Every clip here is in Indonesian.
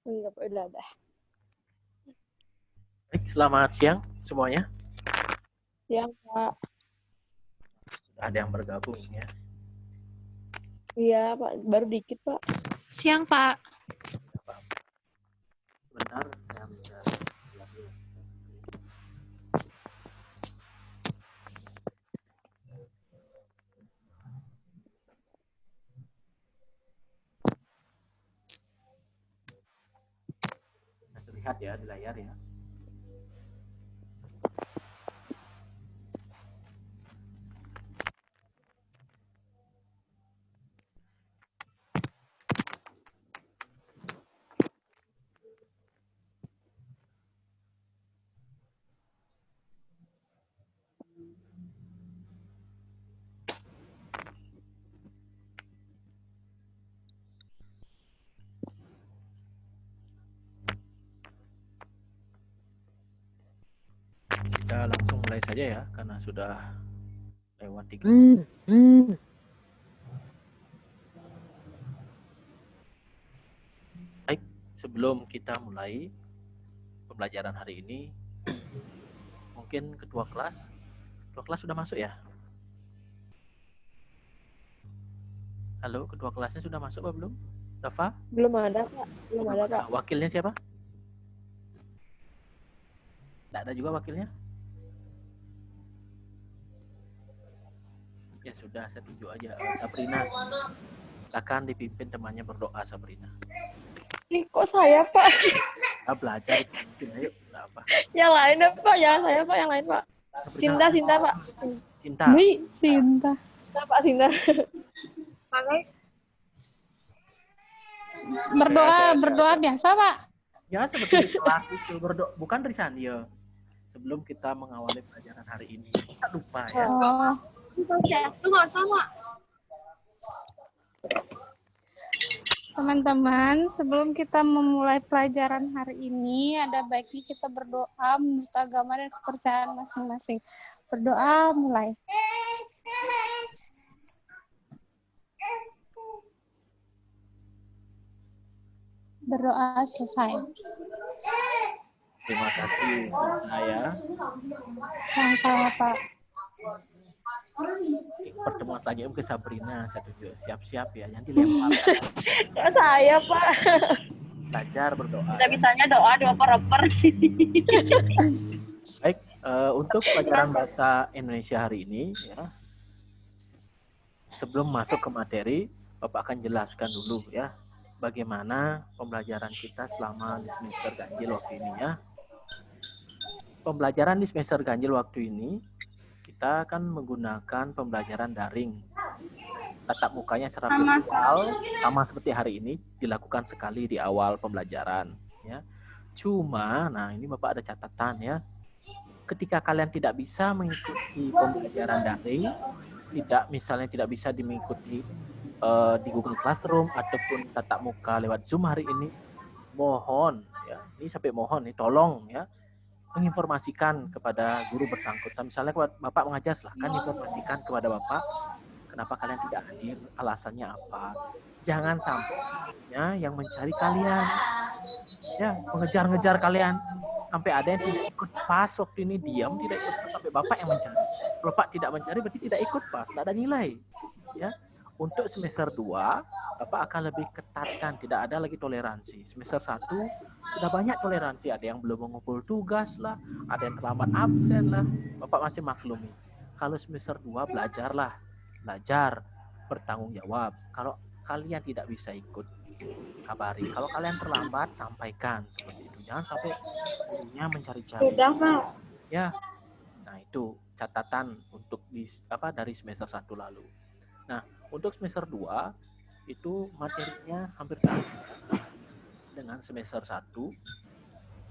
Iya, Pak, udah. Baik, selamat siang semuanya. Siang, Pak. Sudah ada yang bergabung ya. Iya, Pak. Baru dikit, Pak. Siang, Pak. Sebentar, saya minta lagi. Nah, terlihat ya di layar ya. Kita langsung mulai saja ya, karena sudah lewat 3 menit. Baik, sebelum kita mulai pembelajaran hari ini, mungkin ketua kelas sudah masuk ya? Halo, ketua kelasnya sudah masuk apa belum? Dafa? Belum ada, Pak. Belum ada, Pak. Wakilnya siapa? Tidak ada juga wakilnya? Ya sudah, saya tunjuk aja. Sabrina, silakan dipimpin temannya berdoa, Sabrina. Ih, kok saya, Pak? Belajar, ayo, apa? Yang lain, Pak. Jangan saya, Pak. Yang lain, Pak. Sabrina. Cinta, Pak. Cinta. Cinta. Cinta, Pak. Cinta. Pak, guys. Berdoa biasa, Pak. Ya, seperti di kelas itu berdoa, bukan Risandio. Sebelum kita mengawali pelajaran hari ini, kita lupa ya. Oh. Tunggu sama. Teman-teman, sebelum kita memulai pelajaran hari ini, ada baiknya kita berdoa menurut agama dan kepercayaan masing-masing. Berdoa mulai. Berdoa selesai. Terima kasih, saya. Sama-sama, Pak. Pertemuan tanya ke Sabrina, saya tunjuk siap-siap ya, nanti lempar. Kok saya, Pak? Belajar berdoa. Bisa-bisanya doa dioper-oper. Baik, untuk pelajaran bahasa Indonesia hari ini, ya, sebelum masuk ke materi, Bapak akan jelaskan dulu ya, bagaimana pembelajaran kita selama di semester ganjil waktu ini ya. Pembelajaran di semester ganjil waktu ini, kita akan menggunakan pembelajaran daring. Tatap mukanya secara virtual, sama seperti hari ini, dilakukan sekali di awal pembelajaran. Ya. Cuma, nah ini Bapak ada catatan ya, ketika kalian tidak bisa mengikuti pembelajaran daring, misalnya tidak bisa mengikuti di Google Classroom ataupun tatap muka lewat Zoom hari ini, mohon ya, ini sampai mohon nih, tolong ya, menginformasikan kepada guru bersangkutan. Misalnya Bapak mengajar, silahkan informasikan kepada Bapak kenapa kalian tidak hadir, alasannya apa. Jangan sampai ya, yang mencari kalian, ya mengejar-ngejar kalian, sampai ada yang tidak ikut pas waktu ini, diam, tidak ikut pas, sampai Bapak yang mencari. Kalau Bapak tidak mencari berarti tidak ikut pas, tidak ada nilai. Ya. Untuk semester 2, Bapak akan lebih ketatkan, tidak ada lagi toleransi. Semester 1 sudah banyak toleransi, ada yang belum mengumpul tugas lah, ada yang terlambat absen lah, Bapak masih maklumi. Kalau semester 2 belajarlah, belajar bertanggung jawab. Kalau kalian tidak bisa ikut, kabari. Kalau kalian terlambat, sampaikan seperti itu. Jangan sampai gurunya mencari-cari. Sudah, Pak. Ya. Nah, itu catatan untuk dari semester 1 lalu. Nah, untuk semester 2 itu materinya hampir sama dengan semester 1.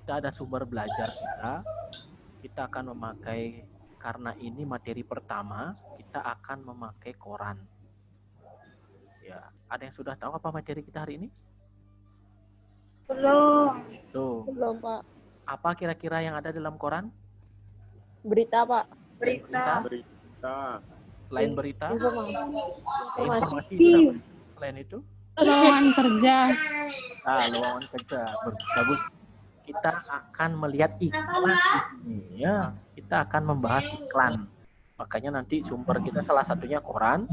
Kita ada sumber belajar kita akan memakai, karena ini materi pertama, kita akan memakai koran. Ya, ada yang sudah tahu apa materi kita hari ini? Belum. Tuh. Belum, Pak. Apa kira-kira yang ada dalam koran? Berita, Pak. Berita. Selain berita? Informasi. Selain itu? Lowongan kerja. Nah, lowongan kerja bagus. Kita akan melihat iklan di sini ya. Kita akan membahas iklan. Makanya nanti sumber kita salah satunya koran.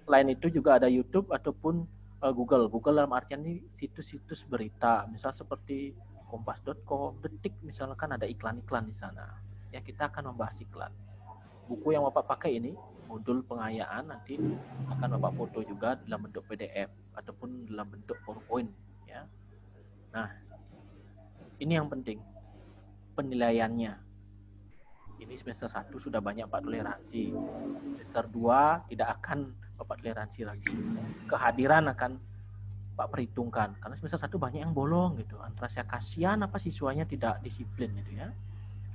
Selain itu juga ada YouTube ataupun Google. Google dalam artian ini situs-situs berita, misal seperti kompas.com, Detik misalkan ada iklan-iklan di sana. Ya, kita akan membahas iklan. Buku yang Bapak pakai ini, modul pengayaan, nanti akan Bapak foto juga dalam bentuk PDF ataupun dalam bentuk PowerPoint ya. Nah, ini yang penting, penilaiannya. Ini semester 1 sudah banyak Pak toleransi. Semester 2 tidak akan Bapak toleransi lagi. Kehadiran akan Pak perhitungkan. Karena semester 1 banyak yang bolong gitu. Antara saya kasihan apa siswanya tidak disiplin gitu ya.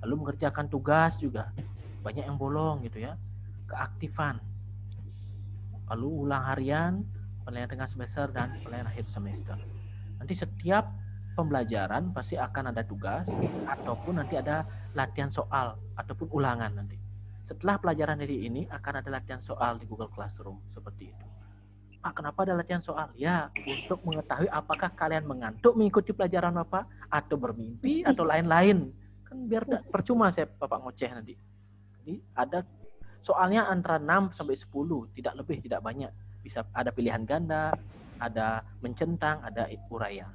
Lalu mengerjakan tugas juga banyak yang bolong gitu ya. Keaktifan. Lalu ulang harian, penilaian tengah semester dan penilaian akhir semester. Nanti setiap pembelajaran pasti akan ada tugas ataupun nanti ada latihan soal ataupun ulangan nanti. Setelah pelajaran dari ini akan ada latihan soal di Google Classroom seperti itu. Pak, kenapa ada latihan soal? Ya, untuk mengetahui apakah kalian mengantuk mengikuti pelajaran Bapak atau bermimpi atau lain-lain. Kan biar percuma saya Bapak ngoceh nanti. Jadi ada soalnya antara 6 sampai 10, tidak lebih, tidak banyak. Bisa ada pilihan ganda, ada mencentang, ada uraian.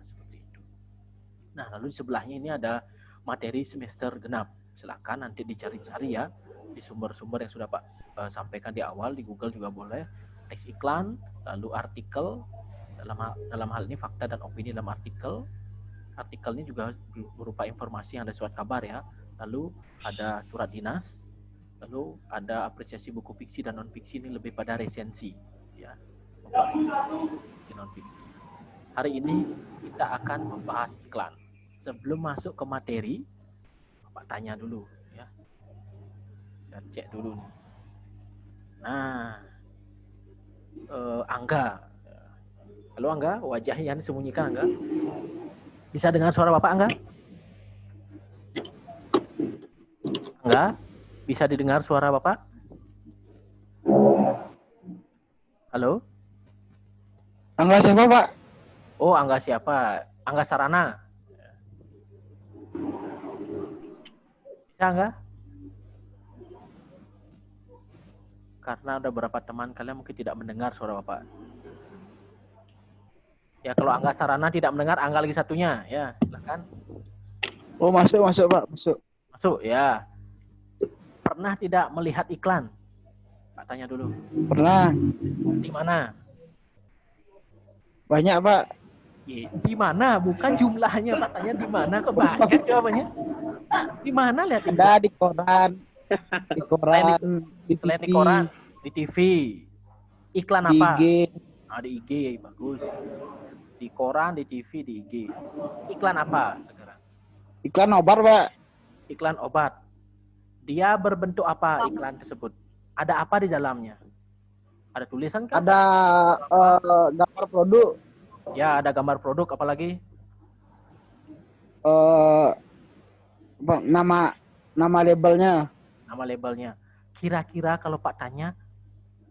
Nah, lalu di sebelahnya ini ada materi semester genap. Silakan nanti dicari-cari ya di sumber-sumber yang sudah Pak sampaikan di awal, di Google juga boleh. Teks iklan, lalu artikel, dalam hal ini fakta dan opini dalam artikel. Artikel ini juga berupa informasi yang ada surat kabar ya. Lalu ada surat dinas, lalu ada apresiasi buku fiksi dan non-fiksi, ini lebih pada resensi ya. Non-fiksi. Hari ini kita akan membahas iklan. Sebelum masuk ke materi, Bapak tanya dulu ya. Saya cek dulu nih. Nah, Angga. Halo Angga, wajahnya yang disembunyikan Angga. Bisa dengar suara Bapak Angga? Angga, bisa didengar suara Bapak? Halo? Angga siapa, Pak? Oh, Angga siapa? Angga Sarana. Bisa enggak? Karena ada beberapa teman kalian mungkin tidak mendengar suara Bapak. Ya, kalau Angga Sarana tidak mendengar, Angga lagi satunya. Ya, silakan. Oh, masuk Pak, masuk. Masuk, ya. Pernah tidak melihat iklan? Pak tanya dulu. Pernah. Di mana? Banyak, Pak. Di mana? Bukan jumlahnya, Pak tanya di mana, kok banyak jawabannya. Di mana lihat itu? Ada di koran. Di koran, Selain di koran, di TV. Iklan di apa? IG. Ah, di IG, bagus. Di koran, di TV, di IG. Iklan apa sekarang? Iklan obat, Pak. Iklan obat. Dia berbentuk apa iklan tersebut? Ada apa di dalamnya? Ada tulisan kan? Ada gambar produk. Ya, ada gambar produk, apalagi? Nama labelnya. Nama labelnya. Kira-kira kalau Pak tanya,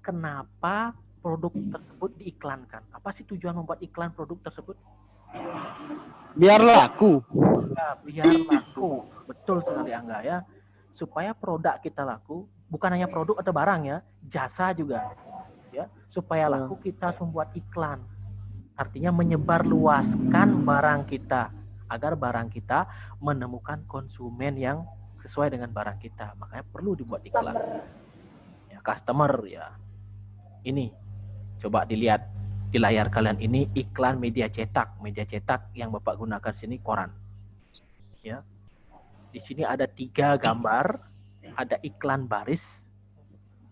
kenapa produk tersebut diiklankan? Apa sih tujuan membuat iklan produk tersebut? Biar laku. Ya, biar laku. Betul sekali Angga ya. Supaya produk kita laku, bukan hanya produk atau barang ya, jasa juga. Ya, supaya laku kita membuat iklan. Artinya menyebarluaskan barang kita agar barang kita menemukan konsumen yang sesuai dengan barang kita. Makanya perlu dibuat iklan. Ya, customer ya. Ini coba dilihat di layar kalian, ini iklan media cetak. Media cetak yang Bapak gunakan sini koran. Ya. Di sini ada 3 gambar, ada iklan baris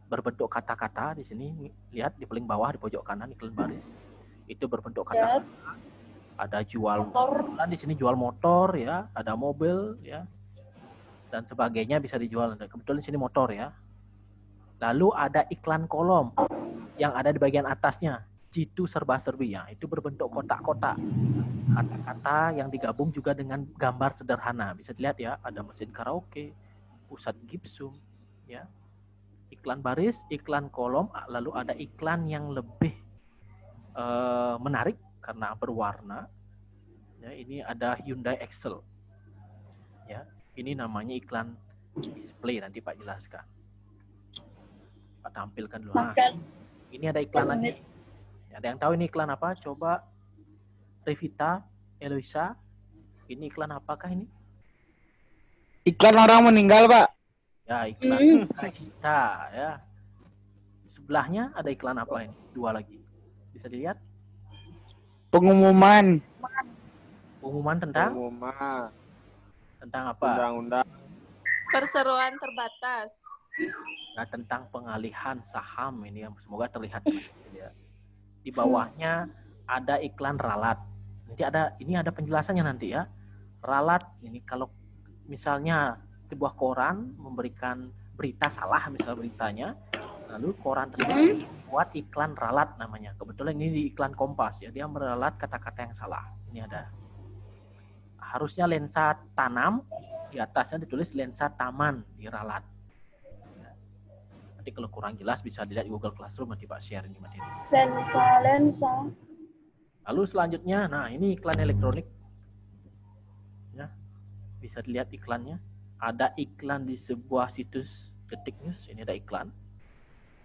berbentuk kata-kata di sini. Lihat di paling bawah di pojok kanan iklan baris. Itu berbentuk kata-kata. Ada jual motor, di sini jual motor ya, ada mobil ya. Dan sebagainya bisa dijual. Kebetulan di sini motor ya. Lalu ada iklan kolom yang ada di bagian atasnya, jitu serba-serbi ya. Itu berbentuk kotak-kotak. Kata-kata yang digabung juga dengan gambar sederhana. Bisa dilihat ya, ada mesin karaoke, pusat gipsum ya. Iklan baris, iklan kolom, lalu ada iklan yang lebih menarik karena berwarna. Ya, ini ada Hyundai Excel. Ya, ini namanya iklan display, nanti Pak jelaskan. Pak tampilkan dulu. Nah, ini ada iklan lagi. Ada yang tahu ini iklan apa? Coba Revita, Eloisa. Ini iklan apakah ini? Iklan orang meninggal, Pak. Ya, iklan Cita ya. Sebelahnya ada iklan apa ini? Dua lagi. Bisa dilihat? Pengumuman. Pengumuman tentang Pengumuman apa? undang-undang. Perseroan terbatas. Nah, tentang pengalihan saham ini yang semoga terlihat ya. Di bawahnya ada iklan ralat. Ini ada penjelasannya nanti ya. Ralat ini kalau misalnya sebuah koran memberikan berita salah, misalnya beritanya, lalu koran tersebut buat iklan ralat namanya. Kebetulan ini di iklan Kompas ya, dia meralat kata-kata yang salah. Ini ada. Harusnya lensa tanam, di atasnya ditulis lensa taman, diralat. Nanti kalau kurang jelas bisa dilihat di Google Classroom, nanti Pak share ini materi. Lensa. Lalu selanjutnya, nah ini iklan elektronik. Ya, bisa dilihat iklannya. Ada iklan di sebuah situs Detik News, ini ada iklan.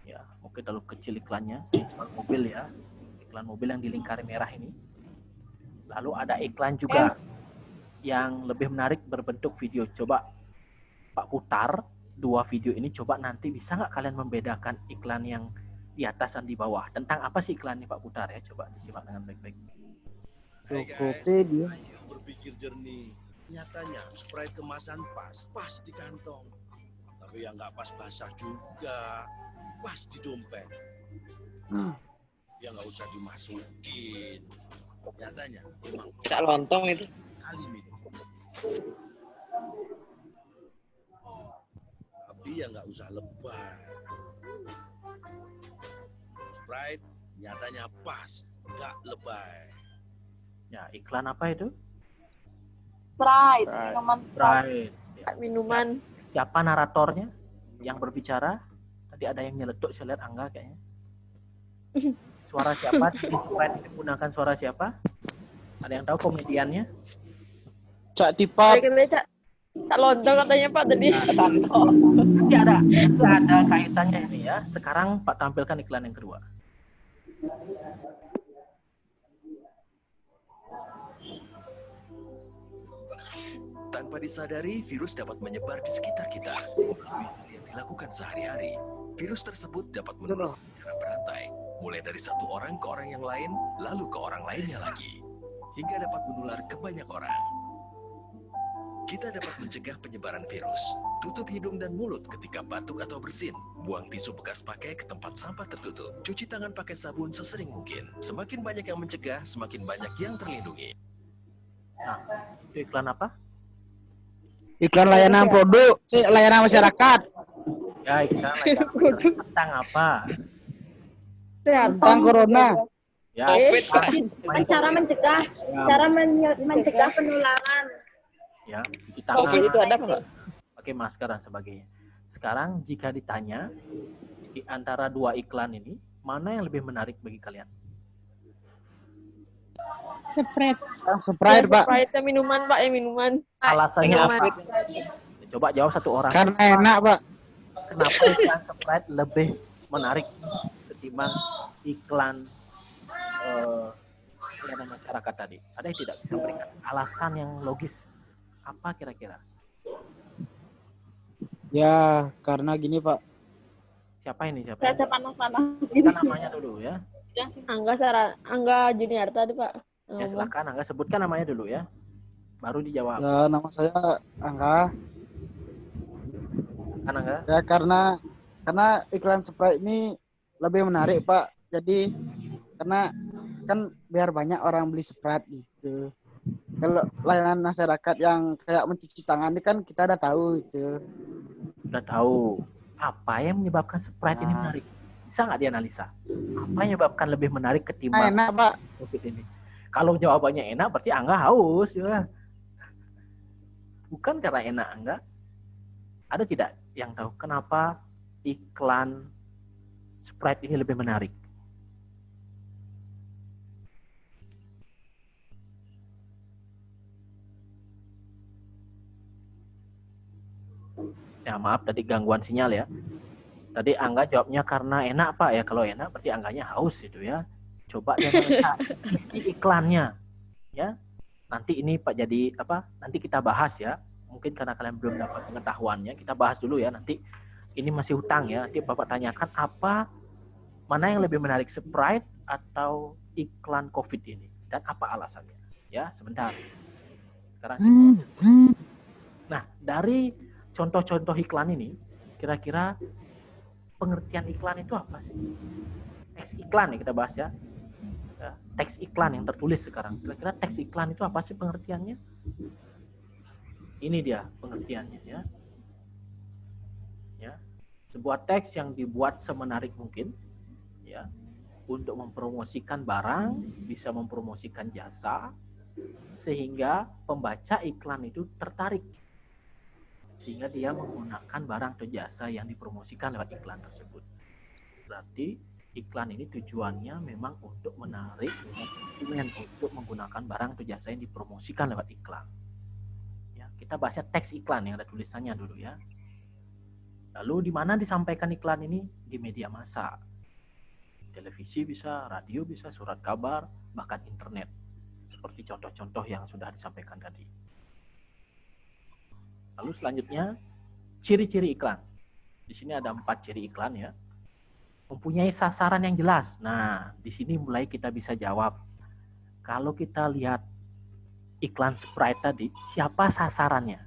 Ya, mungkin terlalu kecil iklannya. Iklan mobil ya, iklan mobil yang dilingkari merah ini. Lalu ada iklan juga yang lebih menarik berbentuk video. Coba Pak putar dua video ini, coba nanti bisa nggak kalian membedakan iklan yang di atas dan di bawah? Tentang apa sih iklan ini Pak putar ya? Coba disimak dengan baik-baik. Tokopedia. Ayo berpikir jernih. Nyatanya Sprite kemasan pas di kantong. Tapi yang nggak pas basah juga, pas di dompet. Ya nggak usah dimasukin. Nyatanya emang Tak lontong itu. kali minum. Tapi ya nggak usah lebay. Sprite nyatanya pas, nggak lebay. Ya, iklan apa itu? Sprite. Sprite. Minuman Sprite. Right. Ya. Minuman. Siapa naratornya yang berbicara? Tadi ada yang nyeletuk, saya lihat Angga kayaknya. Suara siapa? Di Sprite digunakan suara siapa? Ada yang tahu komediannya? Cak Tipat. Tak lontong katanya Pak tadi. Nanti ada kaitannya ini ya. Sekarang Pak tampilkan iklan yang kedua. Tanpa disadari, virus dapat menyebar di sekitar kita melalui hal yang dilakukan sehari-hari. Virus tersebut dapat menular secara berantai, mulai dari satu orang ke orang yang lain, lalu ke orang lainnya lagi, hingga dapat menular ke banyak orang. Kita dapat mencegah penyebaran virus. Tutup hidung dan mulut ketika batuk atau bersin. Buang tisu bekas pakai ke tempat sampah tertutup. Cuci tangan pakai sabun sesering mungkin. Semakin banyak yang mencegah, semakin banyak yang terlindungi. Nah, itu iklan apa? Iklan layanan produk, layanan masyarakat. Ya, iklan layanan tentang apa? Tentang corona. Ya, Cara mencegah penularan. Ya, cuci tangan, COVID itu ada apa enggak? pakai masker dan sebagainya. Sekarang jika ditanya di antara dua iklan ini, mana yang lebih menarik bagi kalian? Sprite. Sprite, Pak. Sprite minuman Pak, minuman. Alasannya Minuman. apa? Coba jawab satu orang. Karena enak, Pak. Kenapa iklan Sprite lebih menarik ketimbang iklan layanan masyarakat tadi? Ada yang tidak bisa memberikan alasan yang logis? Apa kira-kira? Ya, karena gini, Pak. Siapa ini? Siapa? Saya panas-panas. Kita namanya dulu ya. Angga Junior tadi Pak. Ya silakan Angga sebutkan namanya dulu ya. Baru dijawab. Ya, nama saya Angga. Kan Angga? Ya, karena iklan Sprite ini lebih menarik, Pak. Jadi karena kan biar banyak orang beli Sprite gitu. Kalau layanan masyarakat yang kayak mencuci tangan ini kan kita udah tahu itu. Udah tahu. Apa yang menyebabkan Sprite ini menarik? Bisa nggak dianalisa? Apa yang menyebabkan lebih menarik ketimbang Enak, Pak. COVID ini? Kalau jawabannya enak, berarti Angga haus ya. Bukan karena enak Angga. Ada tidak yang tahu kenapa iklan Sprite ini lebih menarik? Ya maaf tadi gangguan sinyal ya. Tadi Angga jawabnya karena enak Pak ya. Kalau enak berarti Angganya haus itu ya. Coba dia baca isi iklannya ya. Nanti ini Pak jadi apa? Nanti kita bahas ya. Mungkin karena kalian belum dapat pengetahuannya, kita bahas dulu ya. Nanti ini masih hutang ya. Nanti Bapak tanyakan mana yang lebih menarik, Sprite atau iklan COVID ini dan apa alasannya? Ya, sebentar. Sekarang nah, dari contoh-contoh iklan ini, kira-kira pengertian iklan itu apa sih? Teks iklan ya kita bahas ya. Teks iklan yang tertulis sekarang. Kira-kira teks iklan itu apa sih pengertiannya? Ini dia pengertiannya ya. Ya. Sebuah teks yang dibuat semenarik mungkin ya untuk mempromosikan barang, bisa mempromosikan jasa sehingga pembaca iklan itu tertarik. Sehingga dia menggunakan barang atau jasa yang dipromosikan lewat iklan tersebut. Berarti iklan ini tujuannya memang untuk menarik konsumen untuk menggunakan barang atau jasa yang dipromosikan lewat iklan. Ya, kita bahasnya teks iklan yang ada tulisannya dulu ya. Lalu di mana disampaikan iklan ini? Di media massa. Televisi bisa, radio bisa, surat kabar, bahkan internet. Seperti contoh-contoh yang sudah disampaikan tadi. Lalu selanjutnya, ciri-ciri iklan. Di sini ada 4 ciri iklan ya. Mempunyai sasaran yang jelas. Nah, di sini mulai kita bisa jawab. Kalau kita lihat iklan Sprite tadi, siapa sasarannya?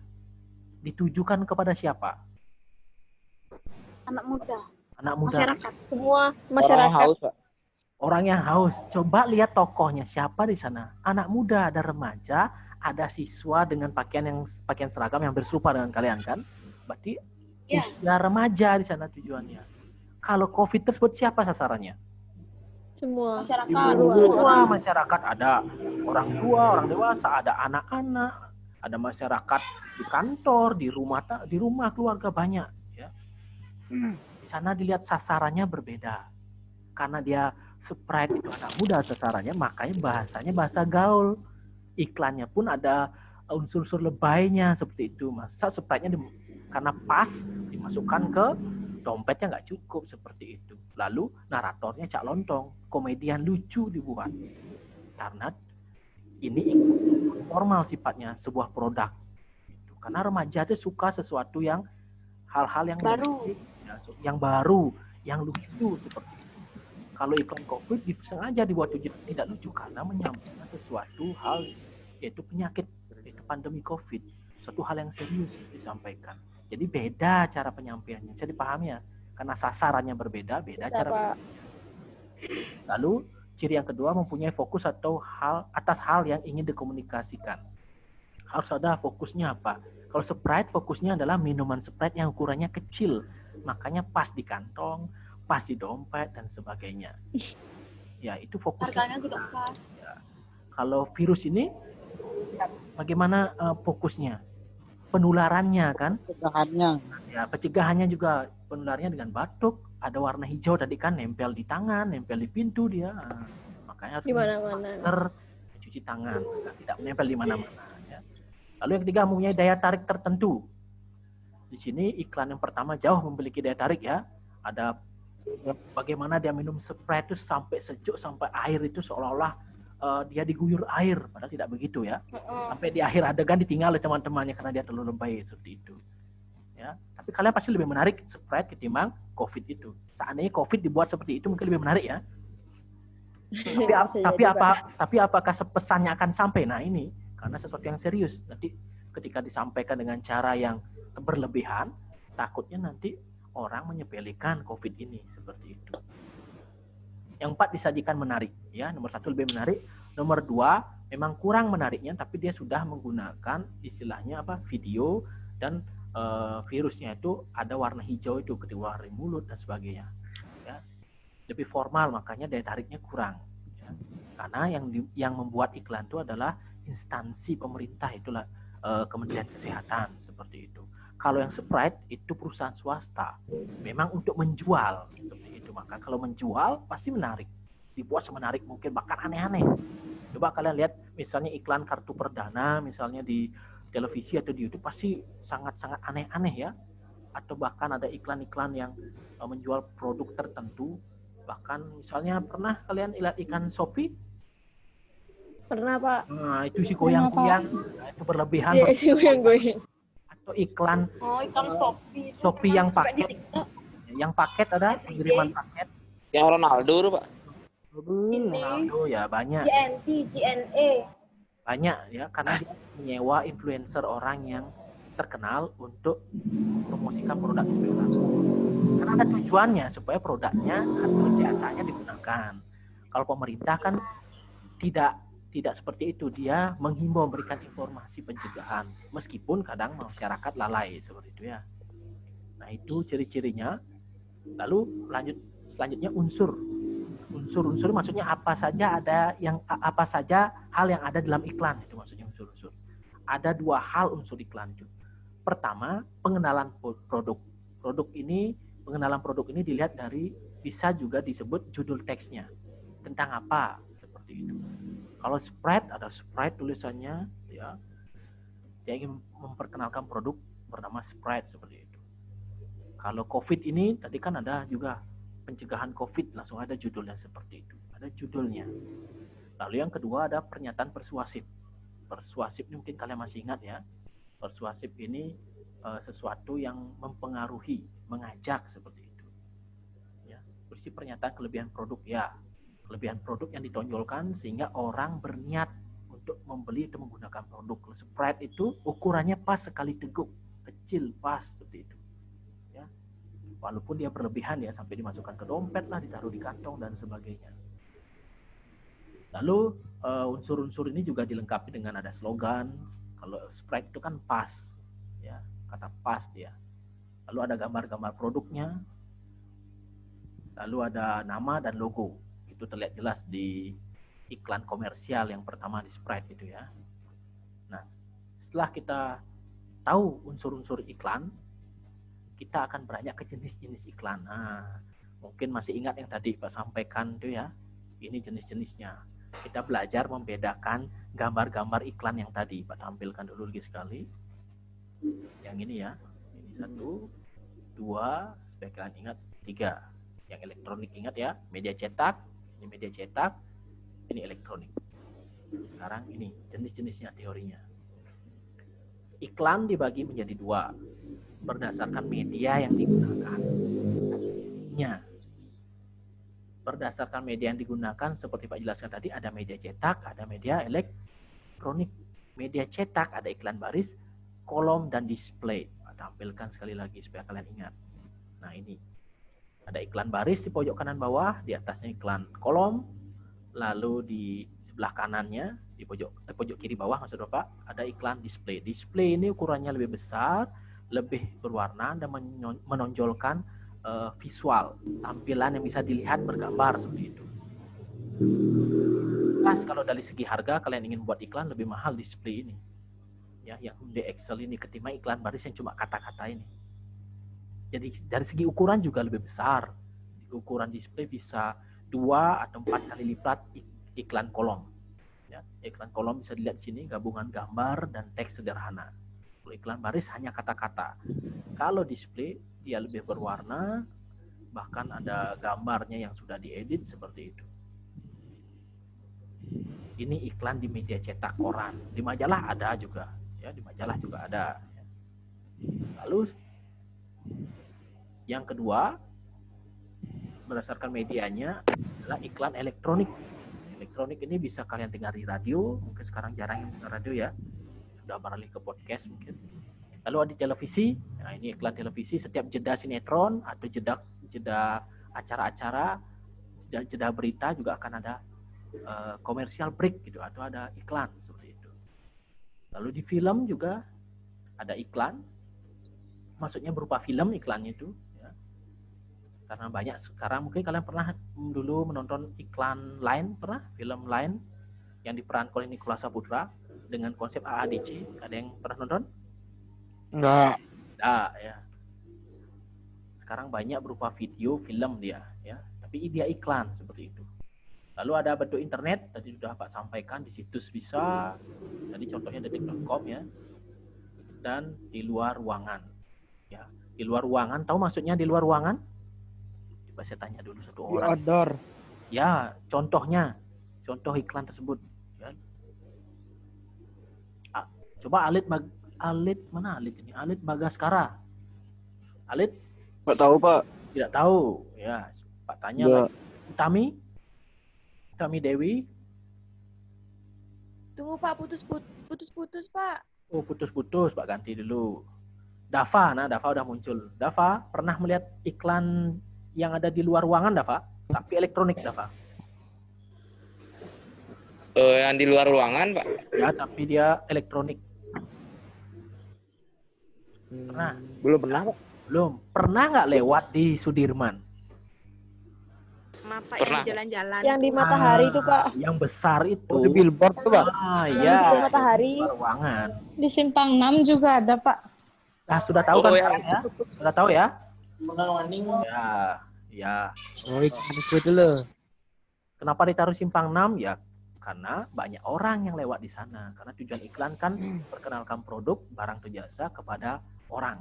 Ditujukan kepada siapa? Anak muda. Anak muda. Masyarakat. Semua Orang masyarakat. haus, Pak. Orang yang haus. Coba lihat tokohnya siapa di sana. Anak muda, ada remaja, ada siswa dengan pakaian seragam yang berserupa dengan kalian kan? Berarti Ya. usia remaja di sana tujuannya. Kalau COVID tersebut siapa sasarannya? Semua. Ibu-ibu. Masyarakat. Semua masyarakat, ada orang tua, orang dewasa, ada anak-anak, ada masyarakat di kantor, di rumah keluarga banyak ya. Di sana dilihat sasarannya berbeda. Karena dia Sprite itu anak muda sasarannya, makanya bahasanya bahasa gaul. Iklannya pun ada unsur-unsur lebaynya seperti itu. Masa Sprite-nya karena pas dimasukkan ke dompetnya nggak cukup seperti itu. Lalu naratornya Cak Lontong, komedian lucu dibuat. Karena ini formal sifatnya sebuah produk. Karena remaja itu suka sesuatu yang hal-hal yang Baru. yang baru, yang lucu seperti itu. Kalau iklan COVID sengaja dibuat tidak lucu karena menyampaikan sesuatu hal yaitu penyakit, yaitu pandemi COVID, suatu hal yang serius disampaikan. Jadi beda cara penyampaiannya, bisa dipahami ya? Karena sasarannya berbeda, beda cara. Lalu ciri yang kedua mempunyai fokus atau atas hal yang ingin dikomunikasikan. Harus ada fokusnya apa? Kalau Sprite fokusnya adalah minuman Sprite yang ukurannya kecil, makanya pas di kantong, pas di dompet dan sebagainya. Ya itu fokusnya. Harganya juga pas. Ya. Kalau virus ini, bagaimana fokusnya? Penularannya kan? Pencegahannya. Ya pencegahannya juga penularannya dengan batuk, ada warna hijau tadi kan, nempel di tangan, nempel di pintu dia. Makanya harus Di mana-mana. masker, cuci tangan, tidak menempel di mana-mana. Ya. Lalu yang ketiga mempunyai daya tarik tertentu. Di sini iklan yang pertama jauh memiliki daya tarik ya. Ada bagaimana dia minum Sprite itu sampai sejuk, sampai air itu seolah-olah dia diguyur air, padahal tidak begitu ya. Sampai di akhir adegan ditinggal oleh teman-temannya karena dia terlalu lebay seperti itu. Ya, tapi kalian pasti lebih menarik Sprite ketimbang COVID itu. Seandainya COVID dibuat seperti itu mungkin lebih menarik ya. Tapi apakah pesannya akan sampai? Nah ini karena sesuatu yang serius. Nanti ketika disampaikan dengan cara yang berlebihan, takutnya nanti orang menyepelekan COVID ini seperti itu. Yang 4 disajikan menarik, ya. Nomor 1 lebih menarik. Nomor 2 memang kurang menariknya, tapi dia sudah menggunakan istilahnya video dan virusnya itu ada warna hijau itu keluar dari mulut dan sebagainya. Ya. Lebih formal, makanya daya tariknya kurang. Ya. Karena yang membuat iklan itu adalah instansi pemerintah, itulah Kementerian Kesehatan seperti itu. Kalau yang Sprite itu perusahaan swasta, memang untuk menjual seperti itu. Maka kalau menjual pasti menarik, dibuat semenarik mungkin, bahkan aneh-aneh. Coba kalian lihat misalnya iklan kartu perdana misalnya di televisi atau di YouTube pasti sangat-sangat aneh-aneh ya. atau bahkan ada iklan-iklan yang menjual produk tertentu. Bahkan misalnya pernah kalian lihat ikan Shopee? Pernah, Pak. Nah, itu si goyang-goyang, nah, itu berlebihan. Iya, sih goyang-goyang. Atau iklan Oh, ikan Shopee. Shopee yang paket. Yang paket ada pengiriman paket. Yang Ronaldo tuh, Pak. Ronaldo ya banyak. GNA. Banyak ya, karena dia menyewa influencer orang yang terkenal untuk promosikan produk itu. Karena ada tujuannya supaya produknya atau jasanya digunakan. Kalau pemerintah kan tidak seperti itu, dia menghimbau memberikan informasi pencegahan, meskipun kadang masyarakat lalai seperti itu ya. Nah itu ciri-cirinya. Lalu selanjutnya unsur maksudnya apa saja hal yang ada dalam iklan, itu maksudnya unsur-unsur. Ada 2 hal unsur iklan itu. Pertama, pengenalan produk. Pengenalan produk ini dilihat dari, bisa juga disebut judul teksnya. Tentang apa, seperti itu. Kalau Sprite, ada Sprite tulisannya, ya. Dia ingin memperkenalkan produk bernama Sprite, seperti itu. Kalau COVID ini, tadi kan ada juga pencegahan COVID, langsung ada judulnya seperti itu. Ada judulnya. Lalu yang kedua ada pernyataan persuasif. Persuasif ini mungkin kalian masih ingat ya. Persuasif ini sesuatu yang mempengaruhi, mengajak seperti itu. Ya, berisi pernyataan kelebihan produk ya. Kelebihan produk yang ditonjolkan sehingga orang berniat untuk membeli atau menggunakan produk. Sprite itu ukurannya pas sekali teguk, kecil, pas seperti itu. Ya. Walaupun dia berlebihan ya, sampai dimasukkan ke dompet lah, ditaruh di kantong dan sebagainya. Lalu unsur-unsur ini juga dilengkapi dengan ada slogan. Kalau Sprite itu kan pas, ya, kata pas dia. Lalu ada gambar-gambar produknya. Lalu ada nama dan logo. Itu terlihat jelas di iklan komersial yang pertama di Sprite itu ya. Nah, setelah kita tahu unsur-unsur iklan, kita akan beranjak ke jenis-jenis iklan. Nah, mungkin masih ingat yang tadi Pak sampaikan itu ya. Ini jenis-jenisnya. Kita belajar membedakan gambar-gambar iklan yang tadi. Pak tampilkan dulu lagi sekali. Yang ini ya. Ini 1, 2, supaya kalian ingat 3. Yang elektronik ingat ya, media cetak. Ini media cetak, ini elektronik. Sekarang ini jenis-jenisnya, teorinya. Iklan dibagi menjadi 2 berdasarkan media yang digunakan. Berdasarkan media yang digunakan, seperti Pak jelaskan tadi, ada media cetak, ada media elektronik. Media cetak ada iklan baris, kolom, dan display. Pak tampilkan sekali lagi supaya kalian ingat. Nah ini. Ada iklan baris di pojok kanan bawah, di atasnya iklan kolom, lalu di sebelah kanannya, di pojok kiri bawah maksud Bapak, ada iklan display. Display ini ukurannya lebih besar, lebih berwarna, dan menonjolkan visual, tampilan yang bisa dilihat bergambar seperti itu. Pas kalau dari segi harga kalian ingin buat iklan lebih mahal display ini. Ya, yang di Excel ini ketimbang iklan baris yang cuma kata-kata ini. Jadi dari segi ukuran juga lebih besar. Ukuran display bisa 2 atau 4 kali lipat iklan kolom. Ya, iklan kolom bisa dilihat di sini, gabungan gambar dan teks sederhana. Kalau iklan baris hanya kata-kata. Kalau display dia lebih berwarna, bahkan ada gambarnya yang sudah diedit seperti itu. Ini iklan di media cetak koran. Di majalah ada juga. Ya, di majalah juga ada. Lalu yang kedua, berdasarkan medianya adalah iklan elektronik. Elektronik ini bisa kalian dengar di radio, mungkin sekarang jarang yang dengar radio ya. Sudah beralih ke podcast mungkin. Lalu ada televisi, nah ini iklan televisi, setiap jeda sinetron atau jeda acara-acara, jeda berita juga akan ada komersial break gitu, atau ada iklan seperti itu. Lalu di film juga ada iklan, maksudnya berupa film iklannya itu. Karena banyak sekarang, mungkin kalian pernah dulu menonton iklan Line, pernah film Line yang diperankan oleh Nicholas Saputra dengan konsep AADC. Ada yang pernah nonton? Enggak. Nah, ya. Sekarang banyak berupa video, film dia, ya. Tapi dia iklan seperti itu. Lalu ada bentuk internet, tadi sudah Pak sampaikan, di situs bisa, tadi contohnya detik.com ya. Dan di luar ruangan, ya. Di luar ruangan, tahu maksudnya di luar ruangan? Coba saya tanya dulu satu Di orang. outdoor. Ya, contohnya, contoh iklan tersebut. Ya. Coba Alit mana Alit ini? Alit Bagaskara. Alit? Nggak tahu, Pak. Tidak tahu. Ya, Pak tanya lagi. Utami Dewi. Tunggu Pak, putus-putus Pak. Oh, putus-putus, Pak ganti dulu. Dava, Dava udah muncul. Dava, pernah melihat iklan yang ada di luar ruangan, Dava? Tapi elektronik, Dava. Yang di luar ruangan, Pak. Ya, tapi dia elektronik. Pernah? Belum pernah, Pak. Belum. Pernah nggak lewat di Sudirman? Pak Pernah. yang jalan-jalan. Yang di matahari itu, Pak. Yang besar itu. Oh, di billboard tuh, Pak. Ah, Yang iya. di matahari. Di luar ruangan. Di Simpang 6 juga ada, Pak. Nah, sudah tahu kan Oh, sekarang ya? Sudah tahu ya? Ya, ya. Oh, itu dulu. Kenapa ditaruh simpang 6? Ya, karena banyak orang yang lewat di sana. Karena tujuan iklan kan perkenalkan produk, barang atau jasa kepada orang.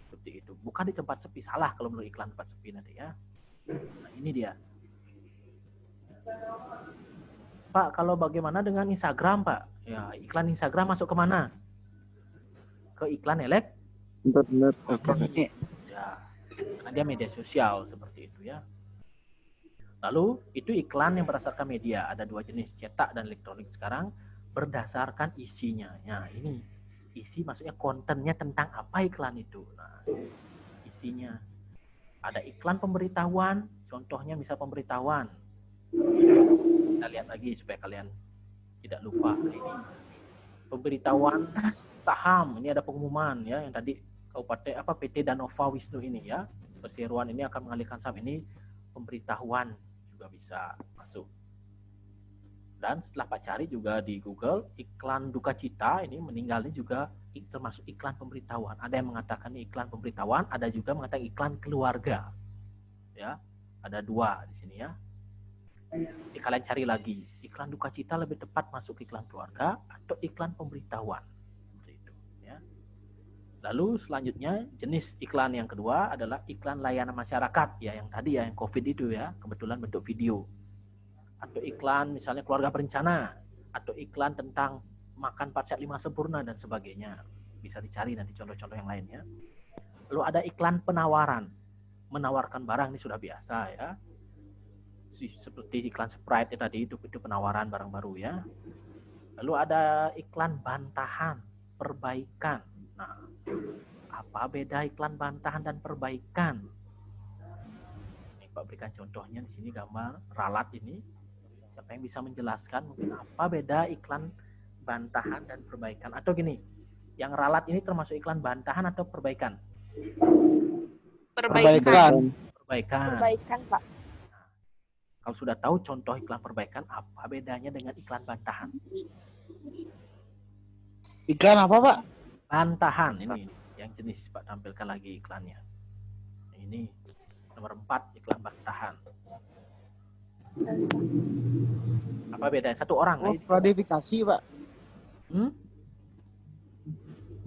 Seperti itu. Bukan di tempat sepi. Salah kalau menurut iklan tempat sepi nanti ya. Nah, ini dia. Pak, kalau bagaimana dengan Instagram, Pak? Ya, iklan Instagram masuk ke mana? Ke iklan Internet. ya, karena dia media sosial seperti itu ya. Lalu itu iklan yang berdasarkan media, ada dua jenis, cetak dan elektronik. Sekarang berdasarkan isinya. Nah, ini isi maksudnya kontennya tentang apa iklan itu. Nah, isinya ada iklan pemberitahuan, contohnya misal pemberitahuan. Kita lihat lagi supaya kalian tidak lupa. Nah, ini pemberitahuan saham, ini ada pengumuman ya yang tadi Kabupaten PT Danova Wisnu ini ya, perseroan ini akan mengalihkan saham, ini pemberitahuan juga bisa masuk. Dan setelah Pak cari juga di Google, iklan duka cita ini meninggalnya juga termasuk iklan pemberitahuan. Ada yang mengatakan ini iklan pemberitahuan, ada juga mengatakan iklan keluarga. Ya, ada dua di sini ya. Jadi kalian cari lagi, iklan duka cita lebih tepat masuk iklan keluarga atau iklan pemberitahuan. Seperti itu ya. Lalu selanjutnya jenis iklan yang kedua adalah iklan layanan masyarakat ya, yang tadi ya yang COVID itu ya, kebetulan bentuk video. Atau iklan misalnya keluarga berencana, atau iklan tentang makan 4 sehat 5 sempurna dan sebagainya. Bisa dicari nanti contoh-contoh yang lainnya. Lalu ada iklan penawaran. Menawarkan barang ini sudah biasa ya. Seperti iklan Sprite tadi itu penawaran barang baru ya. Lalu ada iklan bantahan, perbaikan. Nah, apa beda iklan bantahan dan perbaikan? Ini Pak berikan contohnya di sini gambar ralat ini. Siapa yang bisa menjelaskan mungkin apa beda iklan bantahan dan perbaikan? Atau gini, yang ralat ini termasuk iklan bantahan atau perbaikan? Perbaikan. Perbaikan, Pak. Kalau sudah tahu contoh iklan perbaikan, apa bedanya dengan iklan bantahan? Iklan apa, Pak? Bantahan, ini yang jenis Pak tampilkan lagi iklannya. Ini nomor 4 iklan bantahan. Apa bedanya? Satu orang. Oh, klarifikasi, Pak.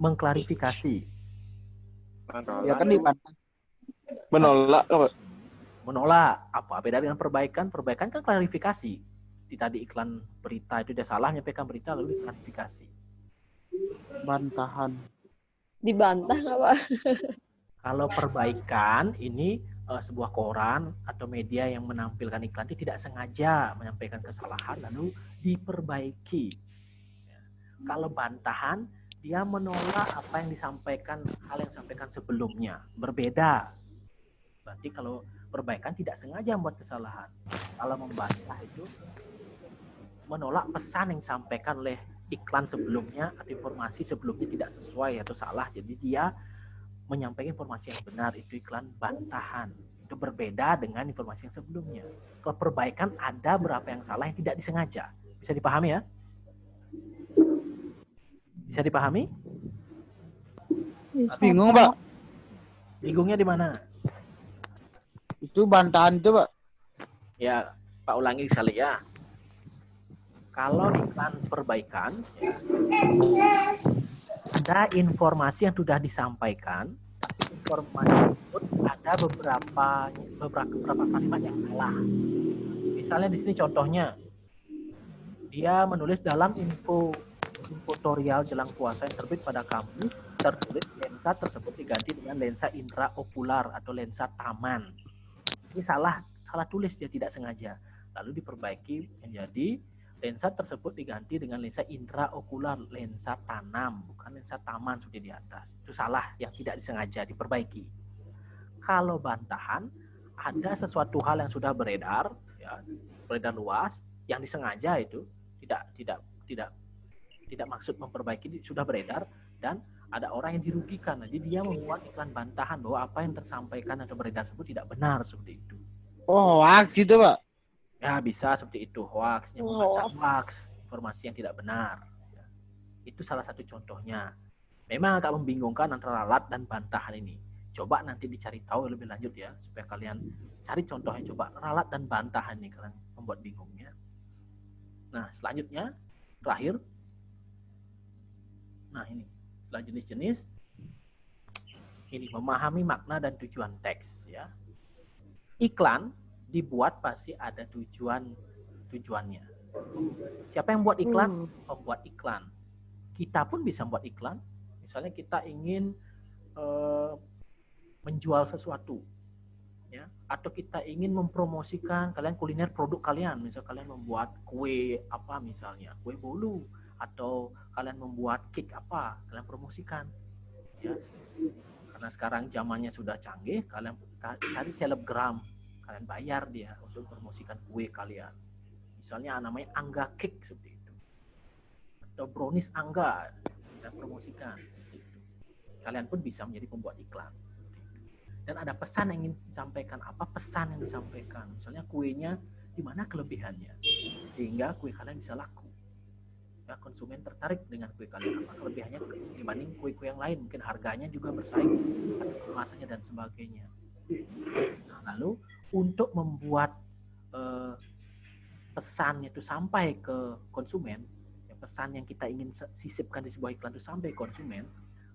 Mengklarifikasi. Ya kan dibantah. Menolak, Pak. Menolak. Apa beda dengan perbaikan? Perbaikan kan klarifikasi. Di tadi iklan berita itu dia salah menyampaikan berita lalu diklarifikasi. Bantahan. Dibantah nggak, Pak? Kalau perbaikan ini sebuah koran atau media yang menampilkan iklan itu tidak sengaja menyampaikan kesalahan lalu diperbaiki. Kalau bantahan dia menolak apa yang disampaikan, hal yang disampaikan sebelumnya, berbeda. Berarti kalau perbaikan tidak sengaja membuat kesalahan. Kalau membantah itu menolak pesan yang disampaikan oleh iklan sebelumnya atau informasi sebelumnya tidak sesuai atau salah. Jadi dia menyampaikan informasi yang benar, itu iklan bantahan. Itu berbeda dengan informasi yang sebelumnya. Kalau perbaikan ada berapa yang salah yang tidak disengaja. Bisa dipahami ya? Bisa dipahami? Bisa, Bingung, Pak. Bingungnya di mana? Itu bantahan itu, Pak. Ya, Pak ulangi sekali ya. Kalau iklan perbaikan, ya, ada informasi yang sudah disampaikan, informasi tersebut ada beberapa kalimat yang salah. Misalnya di sini contohnya, dia menulis dalam infotorial jelang puasa yang terbit pada Kamis, tertulis lensa tersebut diganti dengan lensa intraokular atau lensa taman. Ini salah tulis, dia tidak sengaja. Lalu diperbaiki menjadi lensa tersebut diganti dengan lensa intraokular, lensa tanam, bukan lensa taman seperti di atas. Itu salah, yang tidak disengaja, diperbaiki. Kalau bantahan, ada sesuatu hal yang sudah beredar, ya, beredar luas, yang disengaja itu tidak maksud memperbaiki, sudah beredar dan ada orang yang dirugikan. Jadi dia membuat iklan bantahan bahwa apa yang tersampaikan atau beredar tersebut tidak benar seperti itu. Oh, hoax itu, Pak. Ya, bisa seperti itu, hoax, hoax, informasi yang tidak benar. Ya. Itu salah satu contohnya. Memang agak membingungkan antara ralat dan bantahan ini. Coba nanti dicari tahu lebih lanjut ya, supaya kalian cari contohnya. Coba ralat dan bantahan ini kalian membuat bingungnya. Nah, selanjutnya, terakhir. Nah, ini setelah jenis-jenis, ini memahami makna dan tujuan teks ya. Iklan dibuat pasti ada tujuannya. Siapa yang buat iklan? Pembuat iklan. Kita pun bisa buat iklan. Misalnya kita ingin menjual sesuatu, ya, atau kita ingin mempromosikan kalian kuliner produk kalian. Misal kalian membuat kue apa misalnya, kue bolu, atau kalian membuat cake apa, kalian promosikan. Ya. Karena sekarang zamannya sudah canggih, kalian cari selebgram. Kalian bayar dia untuk promosikan kue kalian. Misalnya namanya Angga Cake seperti itu. Atau brownies Angga, kita promosikan seperti itu. Kalian pun bisa menjadi pembuat iklan seperti itu. Dan ada pesan yang ingin disampaikan. Apa pesan yang disampaikan? Misalnya kuenya di mana kelebihannya, sehingga kue kalian bisa laku. Ya, konsumen tertarik dengan kue kalian. Apa kelebihannya dibanding kue-kue yang lain? Mungkin harganya juga bersaing, atau kemasannya dan sebagainya. Nah, lalu untuk membuat pesan itu sampai ke konsumen, ya, pesan yang kita ingin sisipkan di sebuah iklan itu sampai konsumen,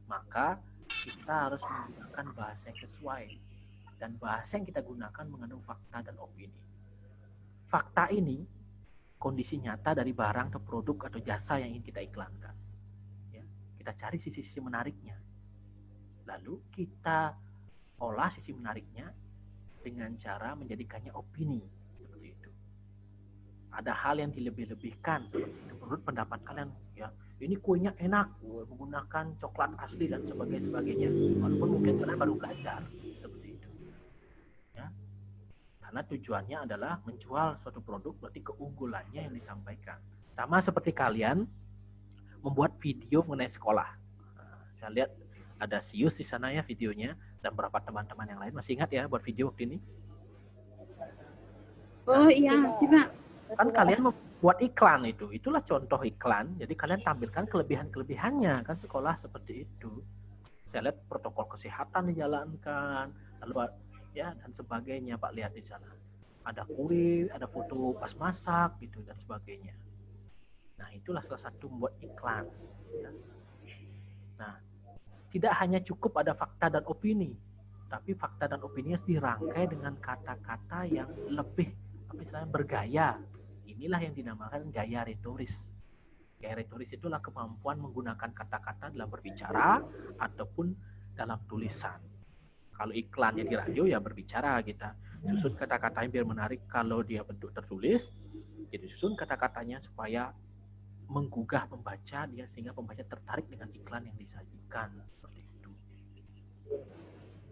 maka kita harus menggunakan bahasa yang sesuai. Dan bahasa yang kita gunakan mengandung fakta dan opini. Fakta ini kondisi nyata dari barang atau produk atau jasa yang ingin kita iklankan. Ya, kita cari sisi-sisi menariknya. Lalu kita olah sisi menariknya dengan cara menjadikannya opini seperti itu. Ada hal yang dilebih-lebihkan seperti itu. Menurut pendapat kalian, ya, ini kuenya enak, menggunakan coklat asli dan sebagainya. Walaupun mungkin kalian baru belajar seperti itu. Ya. Karena tujuannya adalah menjual suatu produk, berarti keunggulannya yang disampaikan. Sama seperti kalian membuat video mengenai sekolah. Nah, saya lihat ada Sius di sana ya videonya. Dan beberapa teman-teman yang lain masih ingat ya buat video waktu ini? Oh iya sih Pak. Kan kalian membuat iklan itu, itulah contoh iklan. Jadi kalian tampilkan kelebihan-kelebihannya kan sekolah seperti itu. Saya lihat protokol kesehatan dijalankan, lalu ya dan sebagainya Pak, lihat di sana. Ada kue, ada foto pas masak gitu dan sebagainya. Nah itulah salah satu membuat iklan. Ya. Nah, tidak hanya cukup ada fakta dan opini, tapi fakta dan opini harus dirangkai dengan kata-kata yang lebih, misalnya bergaya. Inilah yang dinamakan gaya retoris. Gaya retoris itulah kemampuan menggunakan kata-kata dalam berbicara ataupun dalam tulisan. Kalau iklannya di radio ya berbicara kita. Susun kata-katanya biar menarik. Kalau dia bentuk tertulis, jadi susun kata-katanya supaya menggugah pembaca dia sehingga pembaca tertarik dengan iklan yang disajikan.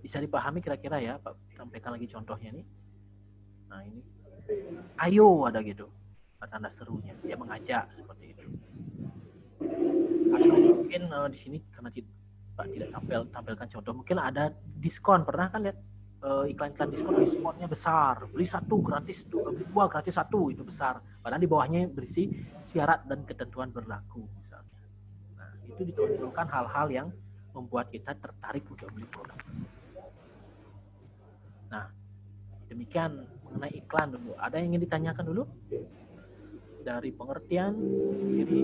Bisa dipahami kira-kira ya Pak, sampaikan lagi contohnya nih. Nah ini, ayo ada gitu, tanda serunya, dia mengajak seperti itu. Atau mungkin di sini karena Pak tidak tampilkan contoh, mungkin ada diskon, pernah kan lihat iklan-iklan diskonnya besar, beli satu gratis, beli dua gratis satu, itu besar. Padahal di bawahnya berisi syarat dan ketentuan berlaku misalnya. Nah itu ditonjolkan hal-hal yang membuat kita tertarik untuk beli produk. Nah, demikian mengenai iklan dulu. Ada yang ingin ditanyakan dulu? Dari pengertian, ciri,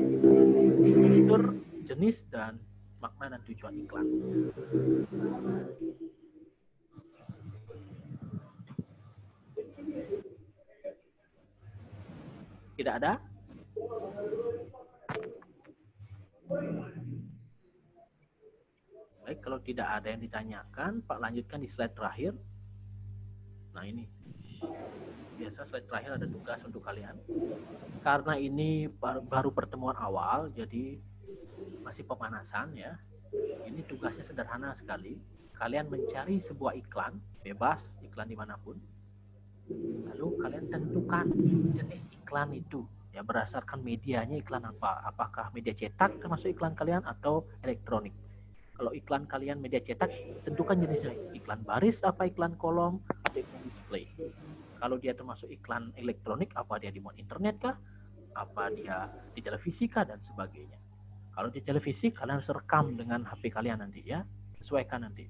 fitur, jenis, dan makna dan tujuan iklan. Tidak ada? Baik, kalau tidak ada yang ditanyakan, Pak lanjutkan di slide terakhir. Nah ini, biasa slide terakhir ada tugas untuk kalian. Karena ini baru pertemuan awal, jadi masih pemanasan ya. Ini tugasnya sederhana sekali. Kalian mencari sebuah iklan, bebas, iklan dimanapun. Lalu kalian tentukan jenis iklan itu. Ya, berdasarkan medianya iklan apa. Apakah media cetak termasuk iklan kalian atau elektronik. Kalau iklan kalian media cetak, tentukan jenisnya. Iklan baris apa iklan kolom atau iklan display. Kalau dia termasuk iklan elektronik, apa dia di internet kah? Apa dia di televisi kah? Dan sebagainya. Kalau di televisi, kalian harus rekam dengan HP kalian nanti ya. Sesuaikan nanti.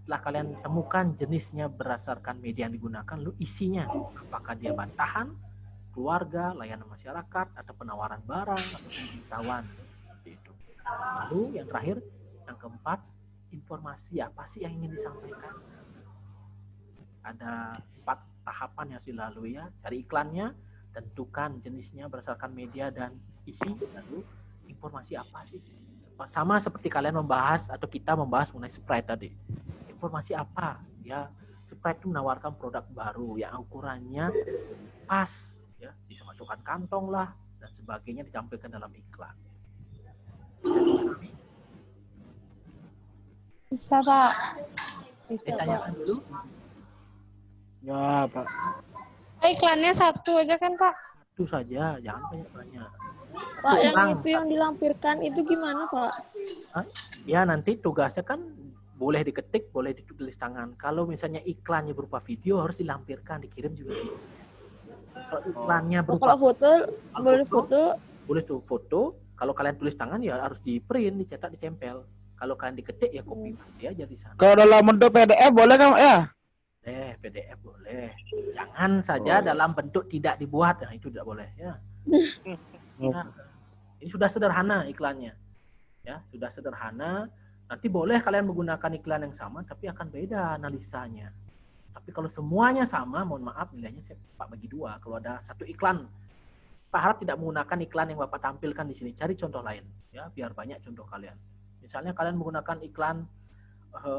Setelah kalian temukan jenisnya berdasarkan media yang digunakan, lalu isinya. Apakah dia bantahan, keluarga, layanan masyarakat, atau penawaran barang, atau pemberitahuan. Seperti itu. Lalu yang terakhir, yang keempat, informasi apa sih yang ingin disampaikan? Ada 4 tahapan yang harus dilalui ya. Cari iklannya, tentukan jenisnya berdasarkan media dan isi. Lalu informasi apa sih? Sama seperti kalian membahas atau kita membahas mengenai Sprite tadi. Informasi apa? Ya, Sprite itu menawarkan produk baru yang ukurannya pas, ya, bisa masukkan kantong lah dan sebagainya ditampilkan dalam iklan. Bisa, Pak. Ditanyakan dulu. Ya, Pak. Iklannya satu aja kan, Pak? Satu saja, jangan banyak-banyak. Pak, yang itu yang dilampirkan itu gimana, Pak? Ya, nanti tugasnya kan boleh diketik, boleh ditulis tangan. Kalau misalnya iklannya berupa video, harus dilampirkan, dikirim juga. Kalau iklannya berupa Kalau foto, boleh foto. Boleh tuh foto. Kalau kalian tulis tangan ya harus di print, dicetak, ditempel. Kalau kalian diketik ya copy paste aja di sana. Kalau dalam bentuk PDF boleh kan, Pak, ya? PDF boleh. Jangan saja dalam bentuk tidak dibuat, nah itu tidak boleh ya. Nah, ini sudah sederhana iklannya. Ya, sudah sederhana. Nanti boleh kalian menggunakan iklan yang sama tapi akan beda analisanya. Tapi kalau semuanya sama, mohon maaf nilainya Pak bagi 2. Kalau ada satu iklan, Pak harap tidak menggunakan iklan yang Bapak tampilkan di sini. Cari contoh lain ya, biar banyak contoh kalian. Misalnya kalian menggunakan iklan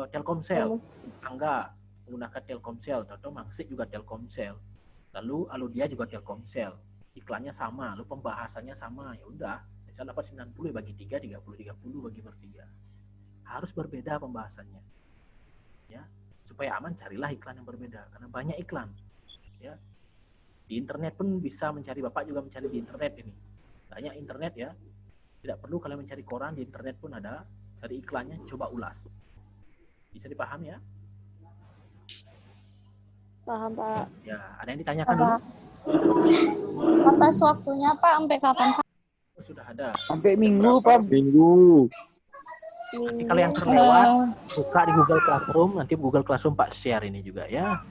Telkomsel, Angga menggunakan Telkomsel, atau Mangsik juga Telkomsel. Lalu Aludia juga Telkomsel. Iklannya sama, lalu pembahasannya sama, ya udah. Misalnya dapat 90 bagi 3, 30 bagi bertiga. Harus berbeda pembahasannya. Ya, supaya aman carilah iklan yang berbeda karena banyak iklan. Ya. Di internet pun bisa mencari, Bapak juga mencari di internet ini. Banyak internet ya. Tidak perlu kalian mencari koran, di internet pun ada. Cari iklannya, coba ulas. Bisa dipahami ya? Paham, Pak. Ya, ada yang ditanyakan dulu? Batas waktunya, Pak, sampai kapan, Pak? Oh, sudah ada. Sampai minggu, Pak. Minggu. Nanti kalau yang terlewat, buka di Google Classroom, nanti Google Classroom Pak share ini juga ya.